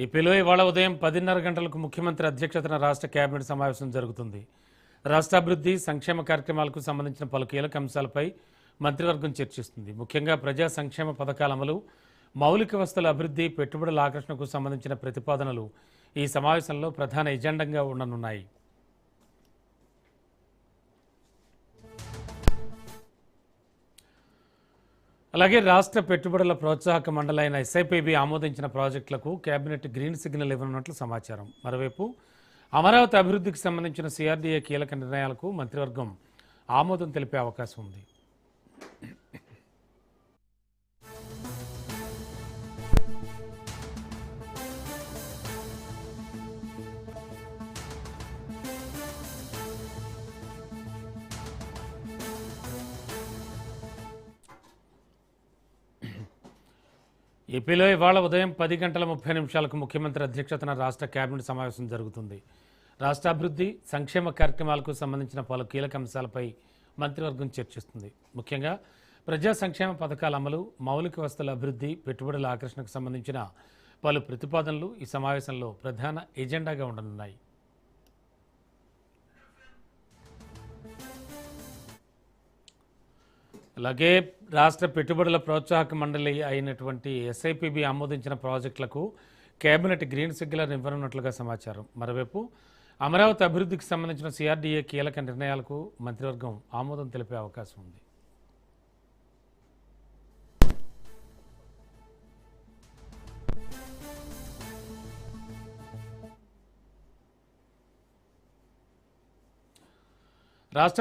ఏపీలో ఇవాళ ఉదయం 10:30 గంటలకు ముఖ్యమంత్రి అధ్యక్షతన రాష్ట్ర కేబినెట్ సమావేశం జరుగుతుంది. రాష్ట్ర అభివృద్ధి, సంక్షేమ కార్యక్రమాలకు సంబంధించిన పలు కీలక అంశాలపై మంత్రివర్గం చర్చిస్తుంది. ముఖ్యంగా ప్రజా సంక్షేమ పథకాల అమలు, మౌలిక వసతుల అభివృద్ధి, పెట్టుబడుల ఆకర్షణకు సంబంధించిన ప్రతిపాదనలు ఈ సమావేశంలో ప్రధాన ఎజెండాగా ఉండనున్నాయి. అలాగే రాష్ట్ర పెట్టుబడుల ప్రోత్సాహక మండలైన ఎస్ఐపిబి ఆమోదించిన ప్రాజెక్టులకు కేబినెట్ గ్రీన్ సిగ్నల్ ఇవ్వనున్నట్లు సమాచారం. మరోవైపు అమరావతి అభివృద్ధికి సంబంధించిన సిఆర్డీఏ కీలక నిర్ణయాలకు మంత్రివర్గం ఆమోదం తెలిపే అవకాశం ఉంది. ఏపీలో ఇవాళ ఉదయం 10:30 ముఖ్యమంత్రి అధ్యక్షతన రాష్ట్ర కేబినెట్ సమావేశం జరుగుతుంది. రాష్ట్ర అభివృద్ధి, సంక్షేమ కార్యక్రమాలకు సంబంధించిన పలు కీలక అంశాలపై మంత్రివర్గం చర్చిస్తుంది. ముఖ్యంగా ప్రజా సంక్షేమ పథకాల అమలు, మౌలిక వసతుల అభివృద్ధి, పెట్టుబడుల ఆకర్షణకు సంబంధించిన పలు ప్రతిపాదనలు ఈ సమావేశంలో ప్రధాన ఎజెండాగా ఉండనున్నాయి. అలాగే రాష్ట్ర పెట్టుబడుల ప్రోత్సాహక మండలి అయినటువంటి ఎస్ఐపిబి ఆమోదించిన ప్రాజెక్టులకు కేబినెట్ గ్రీన్ సిగ్నల్ ఇవ్వనున్నట్లుగా సమాచారం. మరోవైపు అమరావతి అభివృద్ధికి సంబంధించిన సిఆర్డీఏ కీలక నిర్ణయాలకు మంత్రివర్గం ఆమోదం తెలిపే అవకాశం ఉంది. రాష్ట్ర